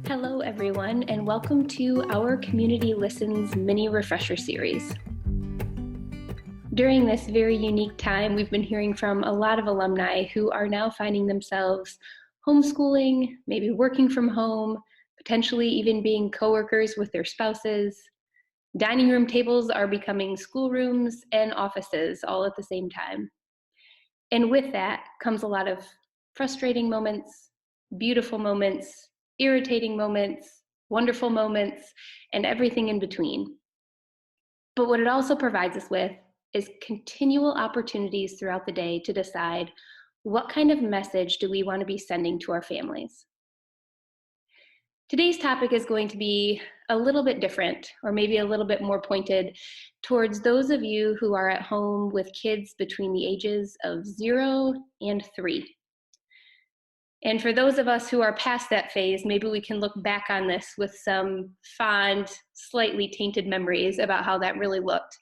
Hello, everyone, and welcome to our Community Listens mini refresher series. During this very unique time, we've been hearing from a lot of alumni who are now finding themselves homeschooling, maybe working from home, potentially even being coworkers with their spouses. Dining room tables are becoming schoolrooms and offices all at the same time. And with that comes a lot of frustrating moments, beautiful moments, irritating moments, wonderful moments, and everything in between. But what it also provides us with is continual opportunities throughout the day to decide what kind of message do we want to be sending to our families. Today's topic is going to be a little bit different, or maybe a little bit more pointed towards those of you who are at home with kids between the ages of 0 and 3. And for those of us who are past that phase, maybe we can look back on this with some fond, slightly tainted memories about how that really looked.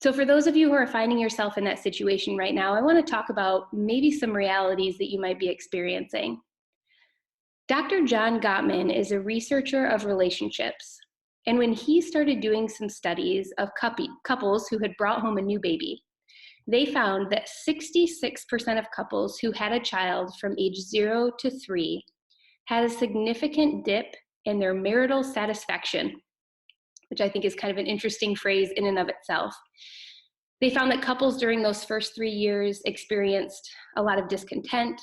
So for those of you who are finding yourself in that situation right now, I want to talk about maybe some realities that you might be experiencing. Dr. John Gottman is a researcher of relationships, and when he started doing some studies of couples who had brought home a new baby, they found that 66% of couples who had a child from age 0 to 3 had a significant dip in their marital satisfaction, which I think is kind of an interesting phrase in and of itself. They found that couples during those first 3 years experienced a lot of discontent,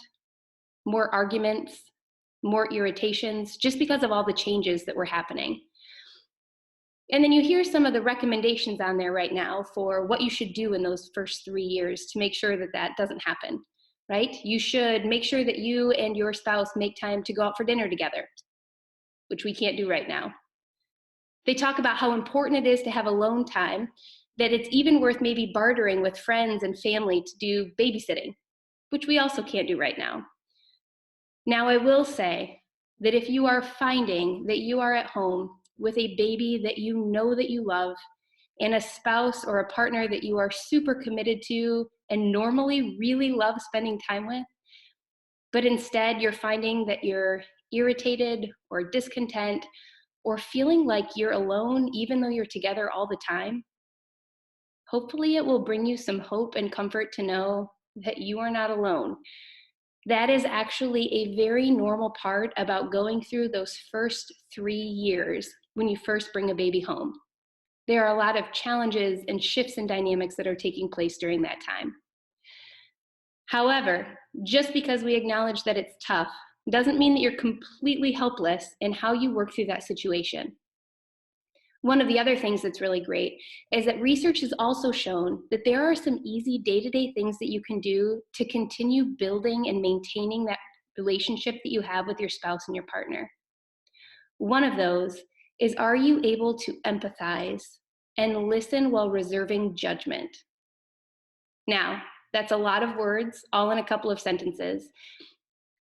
more arguments, more irritations, just because of all the changes that were happening. And then you hear some of the recommendations on there right now for what you should do in those first 3 years to make sure that that doesn't happen, right? You should make sure that you and your spouse make time to go out for dinner together, which we can't do right now. They talk about how important it is to have alone time, that it's even worth maybe bartering with friends and family to do babysitting, which we also can't do right now. Now, I will say that if you are finding that you are at home with a baby that you know that you love and a spouse or a partner that you are super committed to and normally really love spending time with, but instead you're finding that you're irritated or discontent or feeling like you're alone even though you're together all the time, hopefully it will bring you some hope and comfort to know that you are not alone. That is actually a very normal part about going through those first 3 years when you first bring a baby home. There are a lot of challenges and shifts in dynamics that are taking place during that time. However, just because we acknowledge that it's tough doesn't mean that you're completely helpless in how you work through that situation. One of the other things that's really great is that research has also shown that there are some easy day-to-day things that you can do to continue building and maintaining that relationship that you have with your spouse and your partner. One of those is, are you able to empathize and listen while reserving judgment? Now, that's a lot of words, all in a couple of sentences.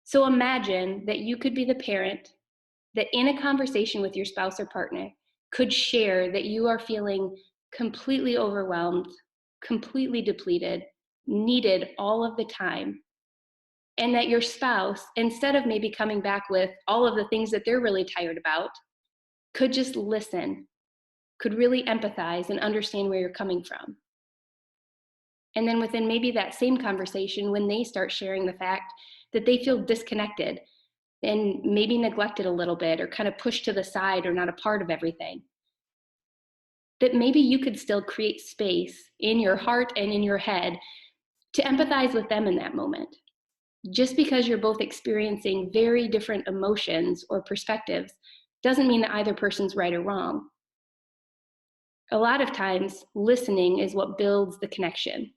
So imagine that you could be the parent that in a conversation with your spouse or partner could share that you are feeling completely overwhelmed, completely depleted, needed all of the time, and that your spouse, instead of maybe coming back with all of the things that they're really tired about, could just listen, could really empathize and understand where you're coming from. And then within maybe that same conversation, when they start sharing the fact that they feel disconnected and maybe neglected a little bit or kind of pushed to the side or not a part of everything, that maybe you could still create space in your heart and in your head to empathize with them in that moment. Just because you're both experiencing very different emotions or perspectives doesn't mean that either person's right or wrong. A lot of times, listening is what builds the connection.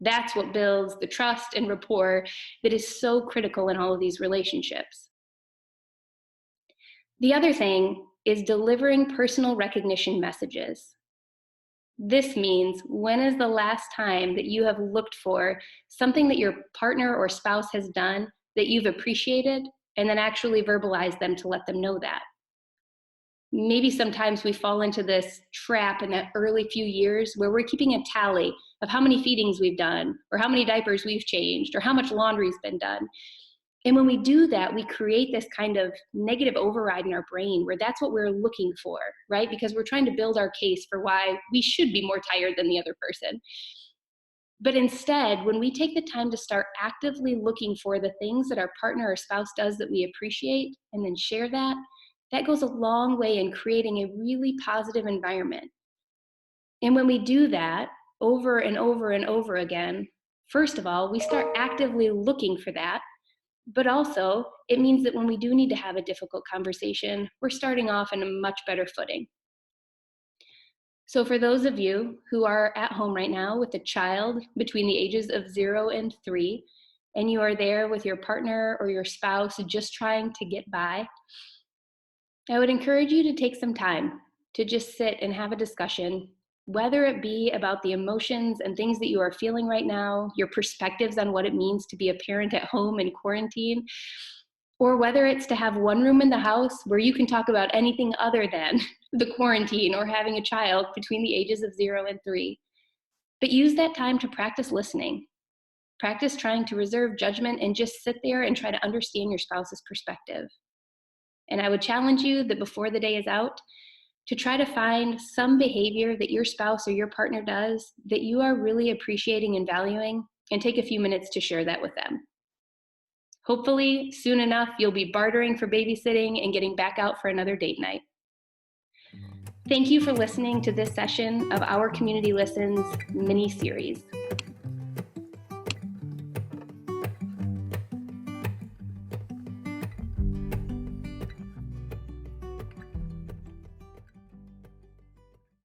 That's what builds the trust and rapport that is so critical in all of these relationships. The other thing is delivering personal recognition messages. This means, when is the last time that you have looked for something that your partner or spouse has done that you've appreciated and then actually verbalized them to let them know that? Maybe sometimes we fall into this trap in that early few years where we're keeping a tally of how many feedings we've done or how many diapers we've changed or how much laundry's been done. And when we do that, we create this kind of negative override in our brain where that's what we're looking for, right? Because we're trying to build our case for why we should be more tired than the other person. But instead, when we take the time to start actively looking for the things that our partner or spouse does that we appreciate and then share that, that goes a long way in creating a really positive environment. And when we do that over and over and over again, first of all, we start actively looking for that. But also, it means that when we do need to have a difficult conversation, we're starting off in a much better footing. So for those of you who are at home right now with a child between the ages of 0 and 3, and you are there with your partner or your spouse just trying to get by, I would encourage you to take some time to just sit and have a discussion, whether it be about the emotions and things that you are feeling right now, your perspectives on what it means to be a parent at home in quarantine, or whether it's to have one room in the house where you can talk about anything other than the quarantine or having a child between the ages of 0 and 3. But use that time to practice listening. Practice trying to reserve judgment and just sit there and try to understand your spouse's perspective. And I would challenge you that before the day is out, to try to find some behavior that your spouse or your partner does that you are really appreciating and valuing, and take a few minutes to share that with them. Hopefully, soon enough, you'll be bartering for babysitting and getting back out for another date night. Thank you for listening to this session of Our Community Listens mini-series.